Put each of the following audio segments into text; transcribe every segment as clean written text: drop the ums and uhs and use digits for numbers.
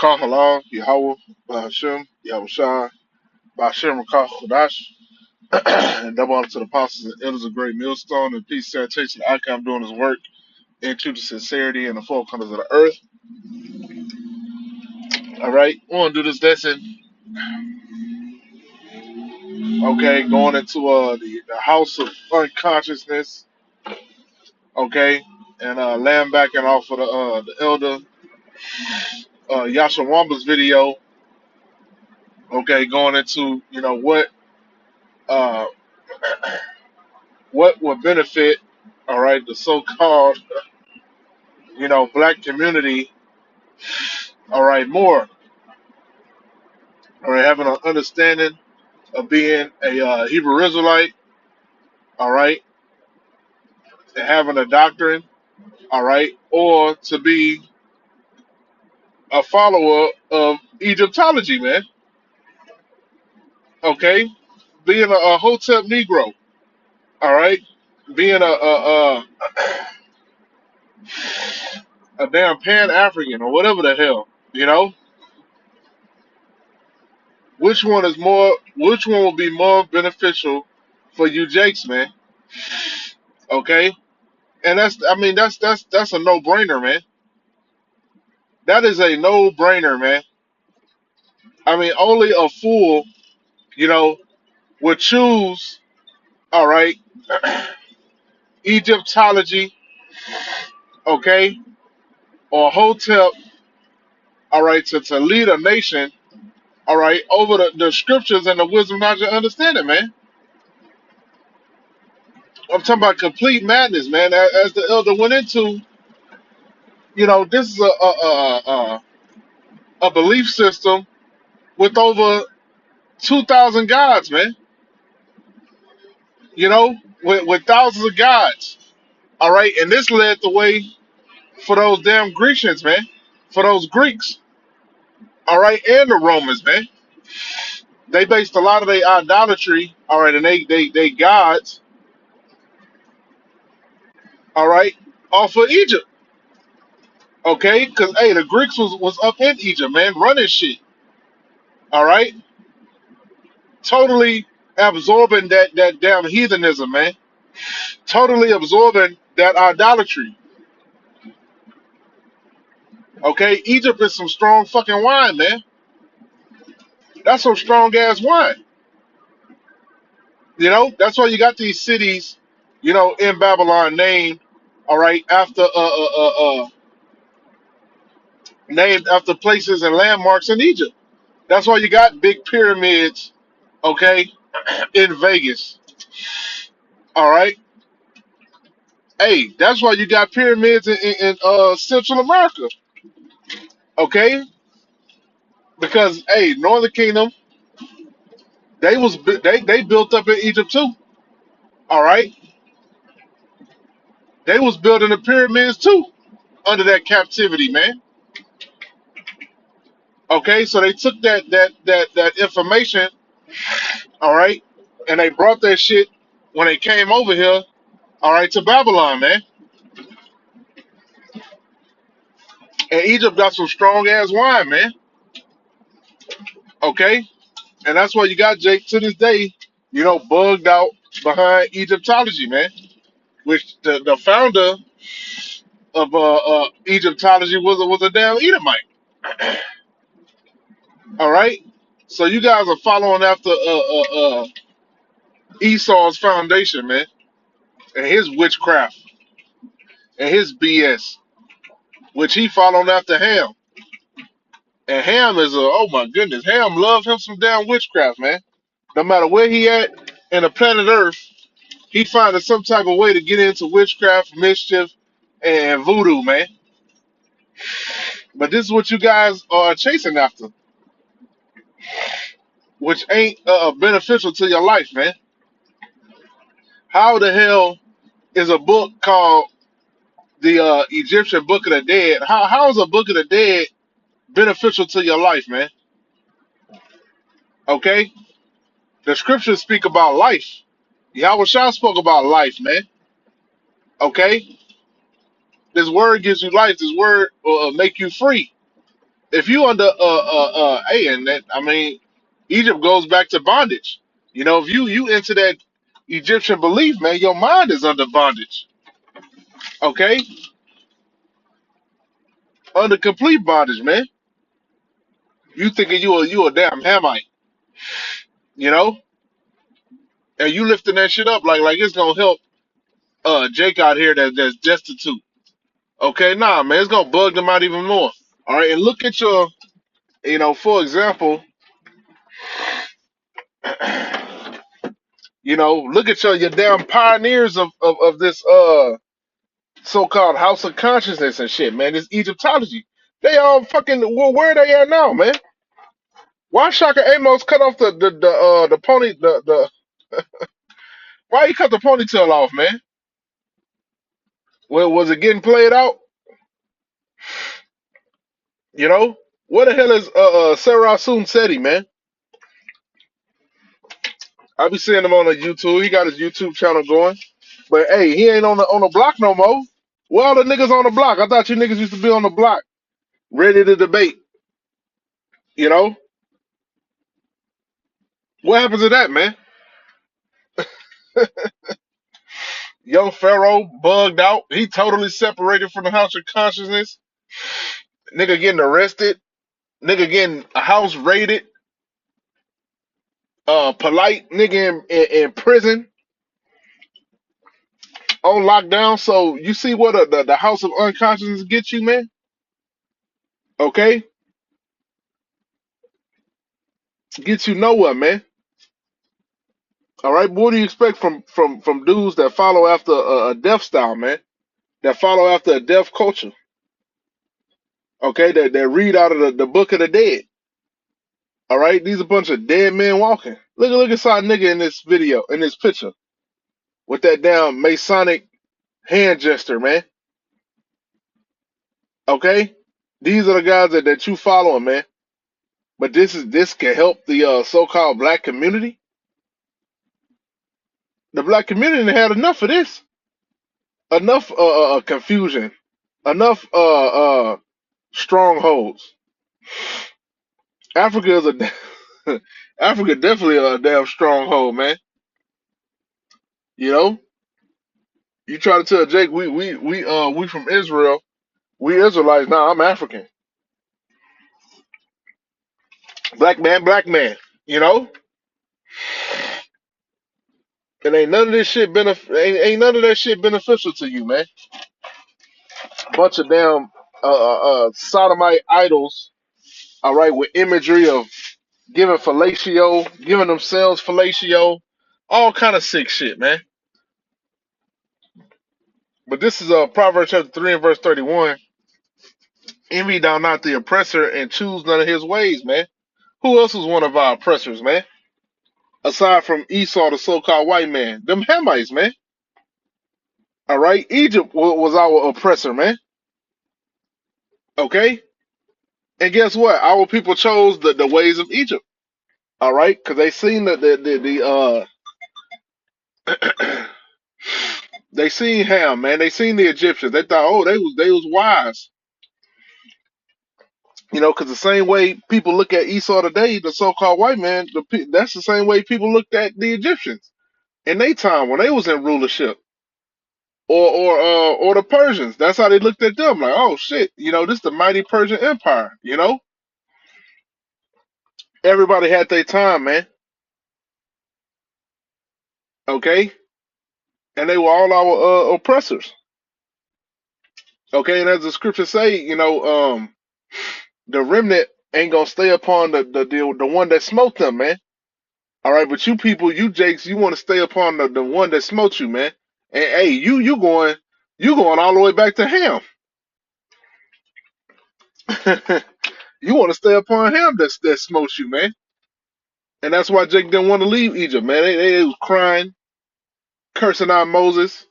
Rakah Halal, Yahweh, Bahashem, Yahushua, Bahashem Rakah Kodash, and double honor to the apostles and elders of Great Millstone, and peace, sanitation, icon doing his work into the sincerity and the four corners of the earth. All right, we're going to do this lesson, okay, going into the house of unconsciousness, okay, and laying back and off of the elder Yasha Wamba's video, okay, going into, uh, what would benefit, all right, the so-called black community, all right, more, all right, having an understanding of being a Hebrew Israelite, all right, and having a doctrine, all right, or to be a follower of Egyptology, man, okay, being a Hotep Negro, all right, being a damn Pan African or whatever the hell, which one is more, which one will be more beneficial for you, Jakes, man, okay. And that's a no brainer, man. That is a no brainer, man. I mean, only a fool, you know, would choose, all right, Egyptology, okay, or Hotep, all right, to lead a nation, all right, over the scriptures and the wisdom, knowledge, and understanding, man. I'm talking about complete madness, man. As the elder went into, this is a belief system with over 2,000 gods, man. With thousands of gods. All right, and this led the way for those damn Grecians, man, for those Greeks, all right, and the Romans, man. They based a lot of their idolatry, all right, and they gods, all right, off of Egypt, okay, because hey, the Greeks was up in Egypt, man, running shit, all right, totally absorbing that damn heathenism, man, totally absorbing that idolatry, okay. Egypt is some strong fucking wine, man. That's some strong ass wine. That's why you got these cities, in Babylon named, all right, after named after places and landmarks in Egypt. That's why you got big pyramids, okay, in Vegas. All right. Hey, that's why you got pyramids in Central America, okay? Because hey, Northern Kingdom, they built up in Egypt too. All right, they was building the pyramids too under that captivity, man. Okay, so they took that information, all right, and they brought that shit when they came over here, all right, to Babylon, man. And Egypt got some strong ass wine, man. Okay, and that's why you got Jake to this day, bugged out behind Egyptology, man. Which the founder of Egyptology was a damn Edomite. All right, so you guys are following after Esau's foundation, man, and his witchcraft and his BS, which he followed after Ham. And Ham is oh my goodness, Ham loved him some damn witchcraft, man. No matter where he at in the planet Earth, he finding some type of way to get into witchcraft, mischief, and voodoo, man. But this is what you guys are chasing after, which ain't beneficial to your life, man. How the hell is a book called the Egyptian Book of the Dead? How is a Book of the Dead beneficial to your life, man? Okay, the scriptures speak about life. Yahweh Shah spoke about life, man. Okay, this word gives you life. This word will make you free. If you under and that, I mean, Egypt goes back to bondage. You know, if you into that Egyptian belief, man, your mind is under bondage. Okay, under complete bondage, man. You thinking you a damn Hamite, you know, and you lifting that shit up like it's gonna help Jake out here that's destitute. Okay, nah, man, it's gonna bug them out even more. All right, and look at your, for example, look at your damn pioneers of this so-called House of Consciousness and shit, man. This Egyptology. They all fucking well, where they at now, man? Why Shaka Amos cut off the pony the why he cut the ponytail off, man? Well, was it getting played out? You know? Where the hell is Sarah Soon Seti, man? I be seeing him on the YouTube. He got his YouTube channel going. But hey, he ain't on the block no more. Where all the niggas on the block? I thought you niggas used to be on the block, ready to debate. You know? What happens to that, man? Young Pharaoh bugged out. He totally separated from the House of Consciousness. Nigga getting arrested. Nigga getting a house raided. Polite nigga in prison on lockdown. So you see what the House of Unconsciousness gets you, man? Okay, gets you nowhere, man. All right, what do you expect from dudes that follow after a death style, man? That follow after a death culture? Okay, that read out of the book of the dead. All right, these a bunch of dead men walking. Look inside nigga in this video, in this picture, with that damn Masonic hand gesture, man. Okay, these are the guys that you following, man. But this can help the so-called black community. The black community had enough of this, enough confusion, enough strongholds. Africa is a Africa definitely a damn stronghold, man. You know, you try to tell Jake we from Israel, we Israelites. Nah, I'm African. Black man, black man. You know, and ain't none of this shit ain't none of that shit beneficial to you, man. Bunch of damn sodomite idols. All right, with imagery of giving fellatio, giving themselves fellatio, all kind of sick shit, man. But this is Proverbs chapter 3 and verse 31. Envy thou not the oppressor and choose none of his ways, man. Who else was one of our oppressors, man? Aside from Esau, the so-called white man, them Hamites, man. All right, Egypt was our oppressor, man. Okay, and guess what? Our people chose the ways of Egypt. All right, because they seen they seen Ham, man. They seen the Egyptians. They thought, oh, they was wise, because the same way people look at Esau today, the so-called white man, that's the same way people looked at the Egyptians in their time when they was in rulership, or the Persians. That's how they looked at them, like, oh shit, this the mighty Persian Empire. Everybody had their time, man. Okay, and they were all our oppressors. Okay, and as the scriptures say, the remnant ain't gonna stay upon the one that smote them, man. All right, but you people, you Jakes, you want to stay upon the one that smote you, man. And hey, you going all the way back to Ham. You want to stay upon Ham that smote you, man. And that's why Jake didn't want to leave Egypt, man. They was crying, cursing out Moses,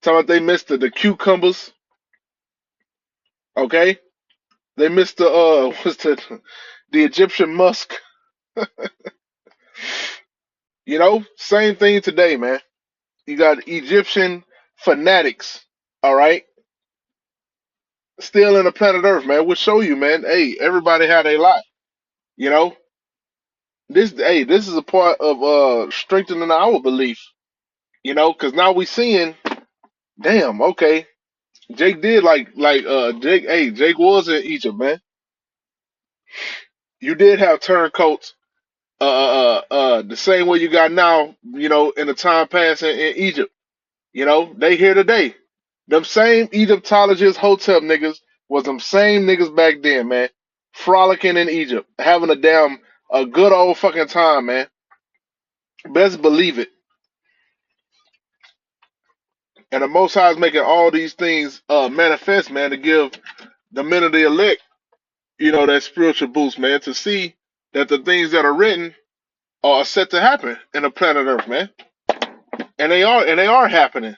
talking about they missed the cucumbers. Okay, they missed the what's the Egyptian musk. Same thing today, man. You got Egyptian fanatics, all right, still in the planet Earth, man. We'll show you, man. Hey, everybody had a lot. You know, this is a part of strengthening our belief. You know, because now we seeing, damn, okay, Jake did Jake. Hey, Jake was in Egypt, man. You did have turncoats, the same way you got now. You know, in the time past in Egypt. You know, they here today. Them same Egyptologists, hotel niggas was them same niggas back then, man. Frolicking in Egypt, having a good old fucking time, man. Best believe it. And the Most High is making all these things manifest, man, to give the men of the elect, you know, that spiritual boost, man, to see that the things that are written are set to happen in the planet Earth, man. And they are happening.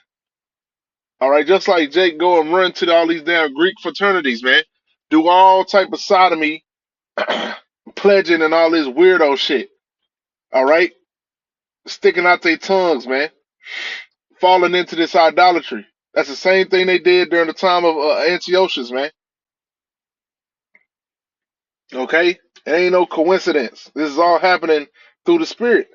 All right, just like Jake go and run to all these damn Greek fraternities, man. Do all type of sodomy, pledging and all this weirdo shit. All right, sticking out their tongues, man. Falling into this idolatry. That's the same thing they did during the time of Antiochus, man. Okay, it ain't no coincidence. This is all happening through the Spirit.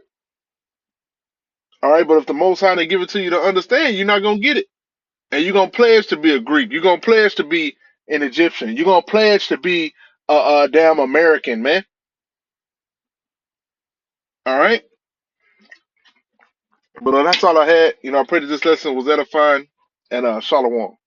All right, but if the Most High didn't give it to you to understand, you're not gonna get it, and you're gonna pledge to be a Greek. You're gonna pledge to be an Egyptian. You're gonna pledge to be a damn American, man. All right, but that's all I had. You know, I pray that this lesson was edifying and shalom.